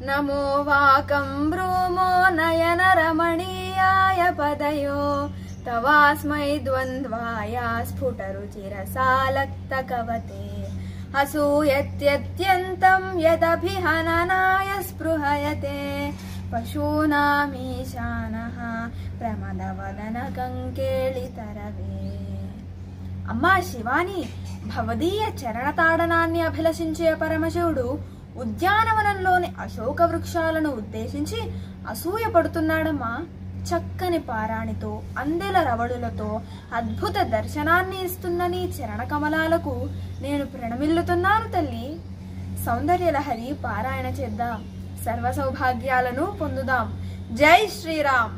నమో వాకం bromo నయన రమణీయాయ పదయో తవాస్మై ద్వంద్వాయ స్ఫుటరుచిరసాలక్త కవతే అసూయత్యత్యంతం యదభిహననాయ స్పృహయతే పశూనామీశానః ప్రమదవదన కంకేళితరవే. అమ్మా శివాని, భవదీయ చరణతాడనాన్ని అభిలషించే పరమశివుడు ఉద్యానవనంలోని అశోక వృక్షాలను ఉద్దేశించి అసూయ పడుతున్నాడమ్మా. చక్కని పారాణితో అందెల రవడులతో అద్భుత దర్శనాన్ని ఇస్తున్న నీ చరణ కమలాలకు నేను ప్రణమిల్లుతున్నాను తల్లి. సౌందర్యలహరి పారాయణ చేద్దాం, సర్వ సౌభాగ్యాలను పొందుదాం. జై శ్రీరామ్.